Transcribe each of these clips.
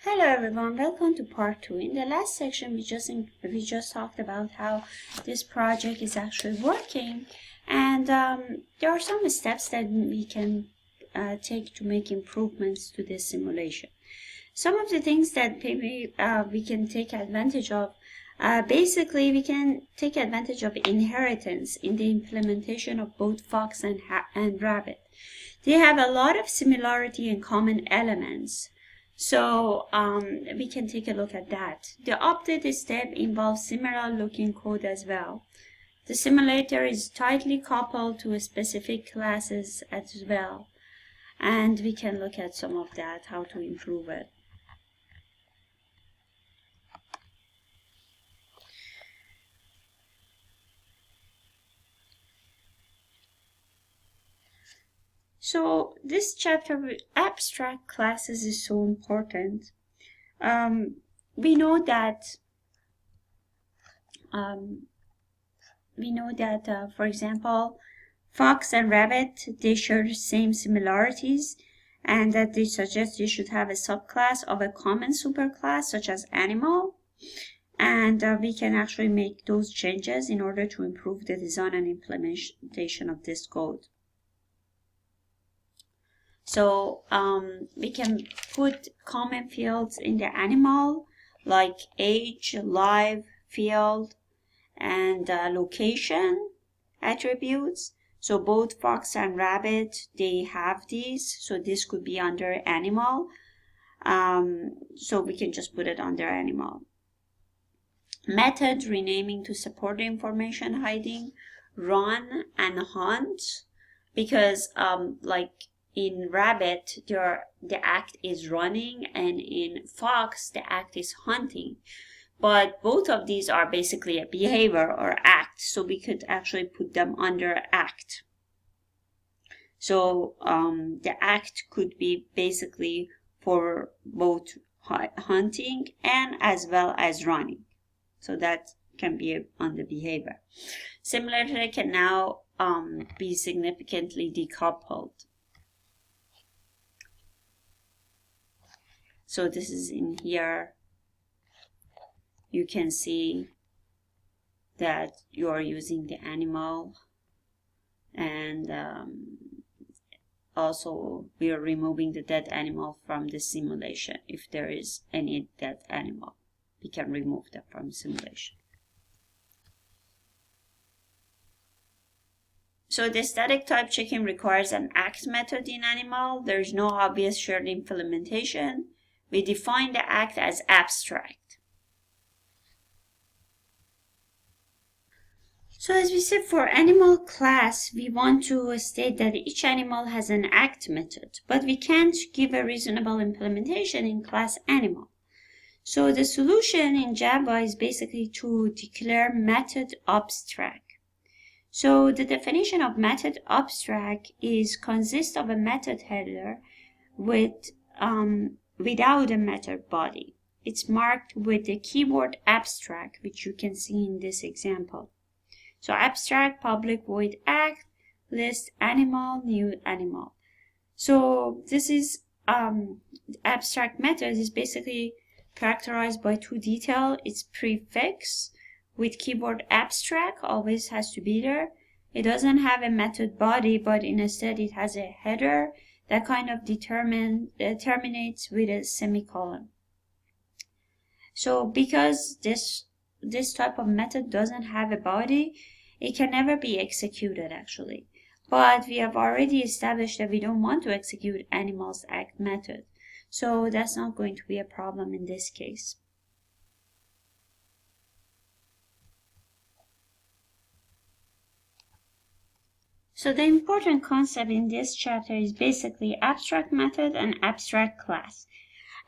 Hello everyone, welcome to part 2. In the last section we just talked about how this project is actually working, and there are some steps that we can take to make improvements to this simulation. Some of the things that maybe we can take advantage of, basically we can take advantage of inheritance in the implementation of both fox and rabbit. They have a lot of similarity and common elements. So we can take a look at that. The update step involves similar looking code as well. The simulator is tightly coupled to specific classes as well. And we can look at some of that, how to improve it. So this chapter with abstract classes is so important. We know that for example, fox and rabbit, they share the same similarities, and that they suggest you should have a subclass of a common superclass such as animal. And we can actually make those changes in order to improve the design and implementation of this code. So we can put common fields in the animal like age, live, field, and location attributes. So both fox and rabbit, they have these. So this could be under animal. So we can just put it under animal. Method renaming to support the information hiding, run and hunt, because like in rabbit, the act is running, and in fox, the act is hunting. But both of these are basically a behavior or act, so we could actually put them under act. So the act could be basically for both hunting and as well as running. So that can be on the behavior. Similarly, can now be significantly decoupled. So this is in here. You can see that you are using the animal, and also we are removing the dead animal from the simulation. If there is any dead animal, we can remove that from simulation. So the static type checking requires an act method in animal. There is no obvious shared implementation. We define the act as abstract. So as we said, for animal class, we want to state that each animal has an act method, but we can't give a reasonable implementation in class animal. So the solution in Java is basically to declare method abstract. So the definition of method abstract consists of a method header without a method body. It's marked with the keyword abstract, which you can see in this example. So abstract public void act list animal new animal. So this is abstract method is basically characterized by two details. Its prefix with keyword abstract always has to be there. It doesn't have a method body, but instead it has a header that kind of terminates with a semicolon. So because this type of method doesn't have a body, it can never be executed actually. But we have already established that we don't want to execute animals act method. So that's not going to be a problem in this case. So the important concept in this chapter is basically abstract method and abstract class.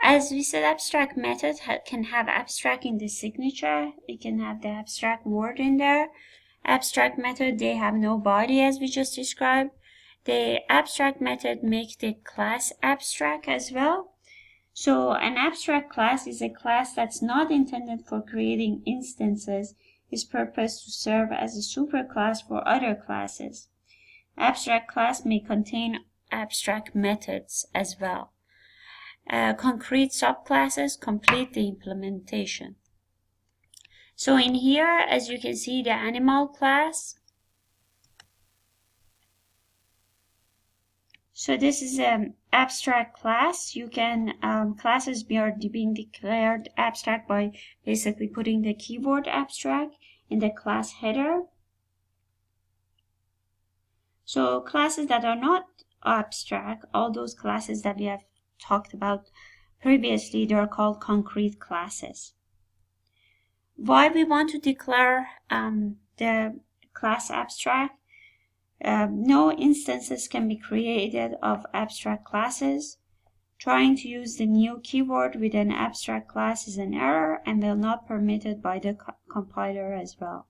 As we said, abstract method can have abstract in the signature. It can have the abstract word in there. Abstract method, they have no body as we just described. The abstract method makes the class abstract as well. So an abstract class is a class that's not intended for creating instances. Its purpose to serve as a superclass for other classes. Abstract class may contain abstract methods as well. concrete subclasses complete the implementation. So in here, as you can see, the animal class. So this is an abstract class. You can classes are being declared abstract by basically putting the keyword abstract in the class header. So classes that are not abstract, all those classes that we have talked about previously, they're called concrete classes. Why we want to declare the class abstract? No instances can be created of abstract classes. Trying to use the new keyword with an abstract class is an error and will not be permitted by the compiler as well.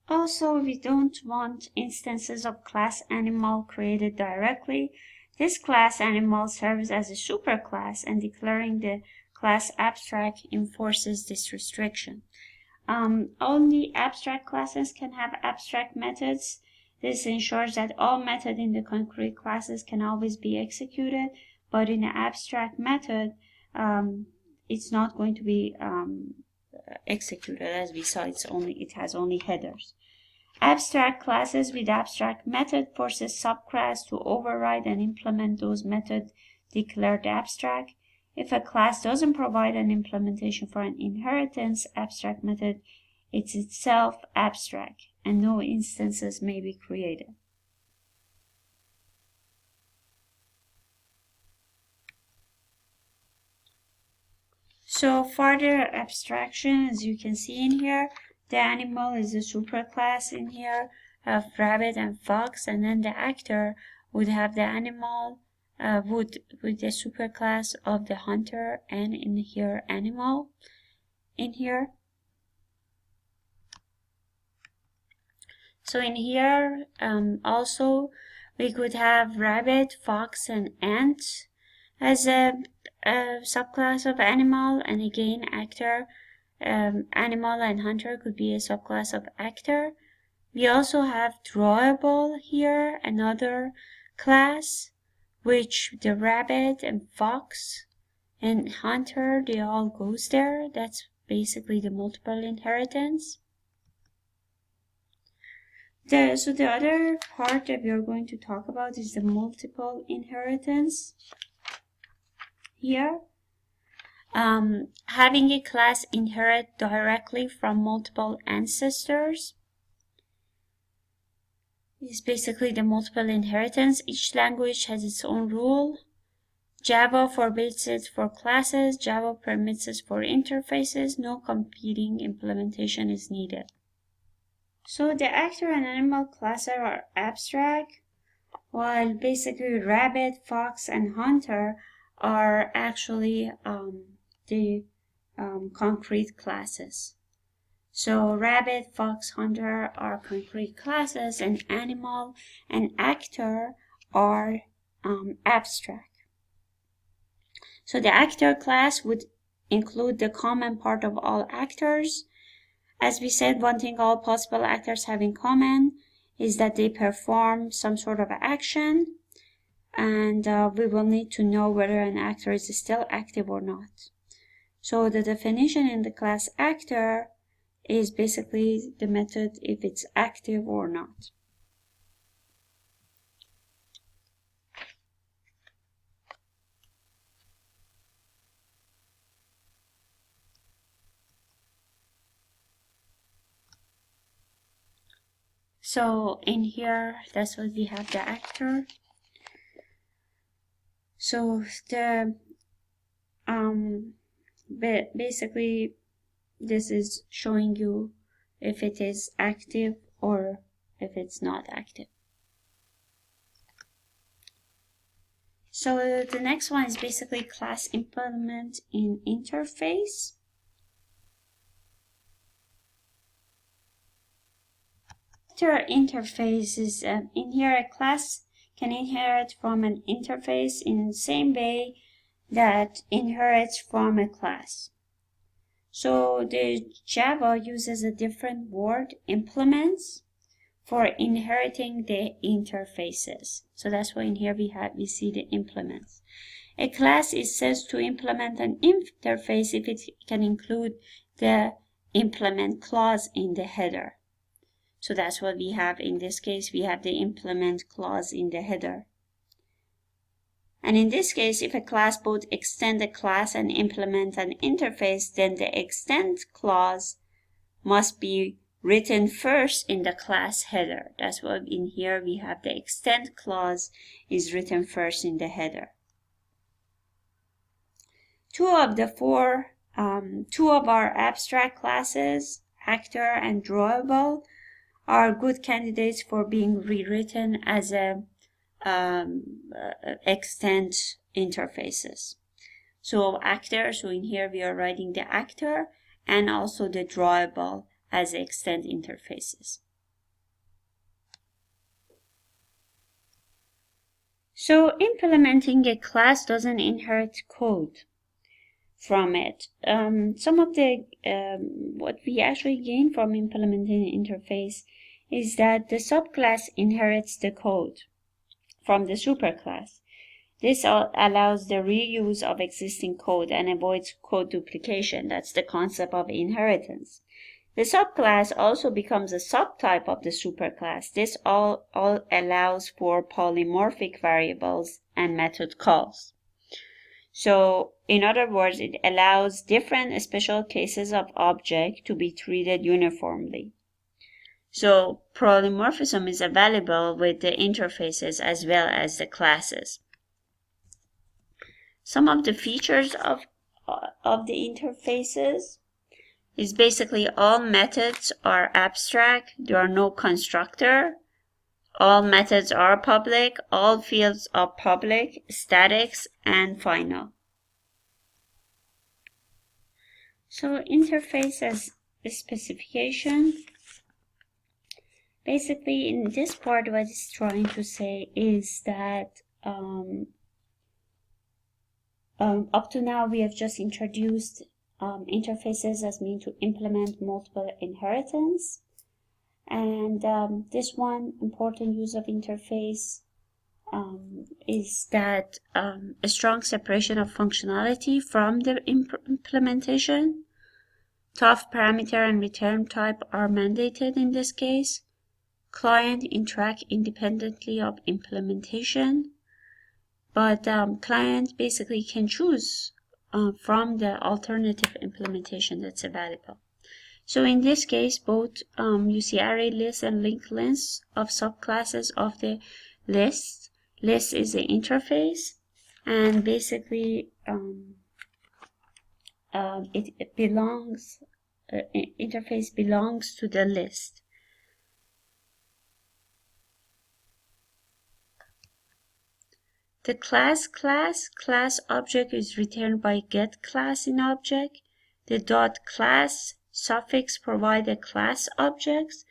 Also, we don't want instances of class animal created directly. This class animal serves as a superclass, and declaring the class abstract enforces this restriction. Only abstract classes can have abstract methods. This ensures that all methods in the concrete classes can always be executed, but in an abstract method, it's not going to be executed. As we saw, it has only headers. Abstract classes with abstract method forces subclass to override and implement those methods declared abstract. If a class doesn't provide an implementation for an inheritance abstract method, it's itself abstract, and no instances may be created. So further abstraction, as you can see in here, the animal is a superclass in here of rabbit and fox, and then the actor would have the animal with the superclass of the hunter, and in here animal in here. So in here also we could have rabbit, fox, and ant as a subclass of animal, and again actor, animal and hunter could be a subclass of actor. We also have drawable here, another class, which the rabbit and fox and hunter, they all goes there. That's basically the multiple inheritance. So the other part that we are going to talk about is the multiple inheritance here. Having a class inherit directly from multiple ancestors is basically the multiple inheritance. Each language has its own rule. Java forbids it for classes. Java permits it for interfaces. No competing implementation is needed. So the actor and animal classes are abstract, while basically rabbit, fox, and hunter are actually the concrete classes. So rabbit, fox, hunter are concrete classes, and animal and actor are abstract. So the actor class would include the common part of all actors. As we said, one thing all possible actors have in common is that they perform some sort of action, and we will need to know whether an actor is still active or not. So the definition in the class actor is basically the method if it's active or not. So in here, that's what we have, the actor. So the basically this is showing you if it is active or if it's not active. So the next one is basically class implement in interface. Interface is in here, a class can inherit from an interface in the same way that inherits from a class. So the Java uses a different word, implements, for inheriting the interfaces. So that's why in here we see the implements. A class is said to implement an interface if it can include the implement clause in the header. So that's what we have in this case. We have the implement clause in the header. And in this case, if a class both extend a class and implement an interface, then the extend clause must be written first in the class header. That's what in here we have the extend clause is written first in the header. Two of our abstract classes, actor and drawable, are good candidates for being rewritten as a extend interfaces. So actor, so in here we are writing the actor and also the drawable as extend interfaces. So implementing a class doesn't inherit code from it. Some of the what we actually gain from implementing an interface is that the subclass inherits the code from the superclass. This allows the reuse of existing code and avoids code duplication. That's the concept of inheritance. The subclass also becomes a subtype of the superclass. This all allows for polymorphic variables and method calls. So, in other words, it allows different special cases of object to be treated uniformly. So, polymorphism is available with the interfaces as well as the classes. Some of the features of the interfaces is basically all methods are abstract, there are no constructor, all methods are public, all fields are public, statics, and final. So interface as a specification. Basically, in this part, what it's trying to say is that up to now, we have just introduced interfaces as mean to implement multiple inheritance. And this one important use of interface is that a strong separation of functionality from the implementation. Tough parameter and return type are mandated in this case. Client interact independently of implementation, but client basically can choose from the alternative implementation that's available. So in this case, both you see array lists and linked lists of subclasses of the list. List is the interface, and basically it belongs. Interface belongs to the list. The class object is returned by get class in object. The dot class suffix provide a class objects.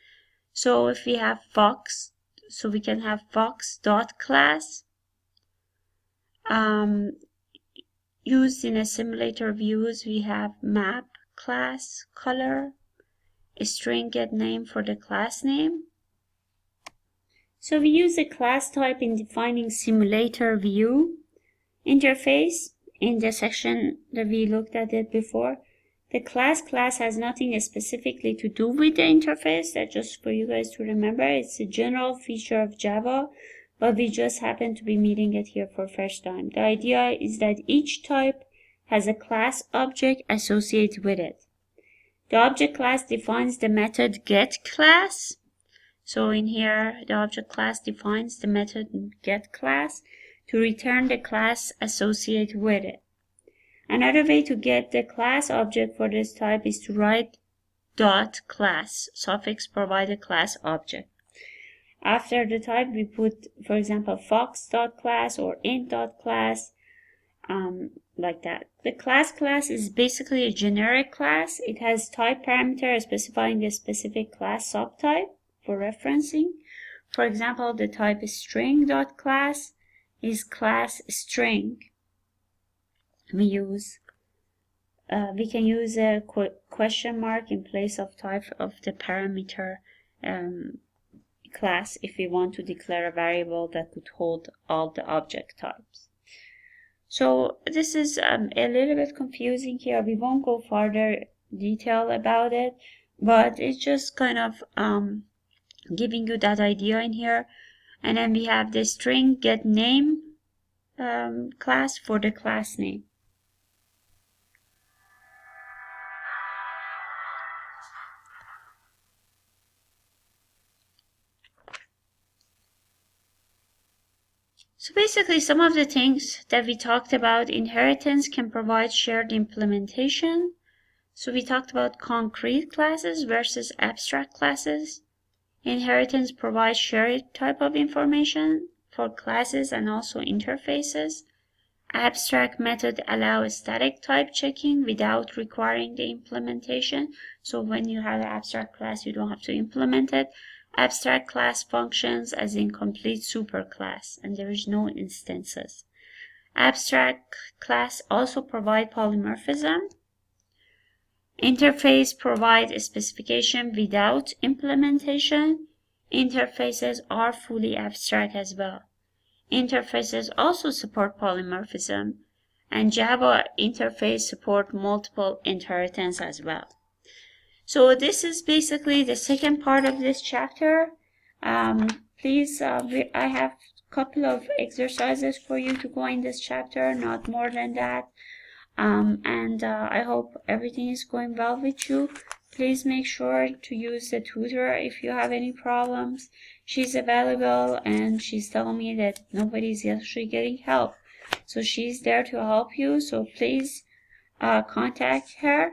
So if we have fox, so we can have fox dot class. Used in a simulator views, we have map class color, a string get name for the class name. So we use the class type in defining simulator view interface in the section that we looked at it before. The class has nothing specifically to do with the interface. That's just for you guys to remember. It's a general feature of Java, but we just happen to be meeting it here for first time. The idea is that each type has a class object associated with it. The object class defines the method getClass. So in here, the object class defines the method getClass to return the class associated with it. Another way to get the class object for this type is to write dot class suffix provide a class object. After the type, we put, for example, fox.class or int.class, like that. The class is basically a generic class. It has type parameter specifying the specific class subtype for referencing. For example, the type string.class is class string. We can use a question mark in place of type of the parameter class if we want to declare a variable that could hold all the object types. So this is a little bit confusing here. We won't go further detail about it, but it's just kind of giving you that idea in here. And then we have the string get name class for the class name. So basically, some of the things that we talked about, inheritance can provide shared implementation. So we talked about concrete classes versus abstract classes. Inheritance provides shared type of information for classes and also interfaces. Abstract method allow static type checking without requiring the implementation. So when you have an abstract class, you don't have to implement it. Abstract class functions as in complete superclass, and there is no instances. Abstract class also provide polymorphism. Interface provide a specification without implementation. Interfaces are fully abstract as well. Interfaces also support polymorphism, and Java interface support multiple inheritance as well. So this is basically the second part of this chapter. Please, I have a couple of exercises for you to go in this chapter, not more than that. I hope everything is going well with you. Please make sure to use the tutor if you have any problems. She's available, and she's telling me that nobody's actually getting help. So she's there to help you. So please contact her.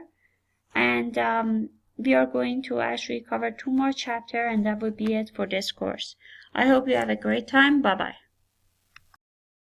And we are going to actually cover 2 more chapters, and that would be it for this course. I hope you have a great time. Bye-bye.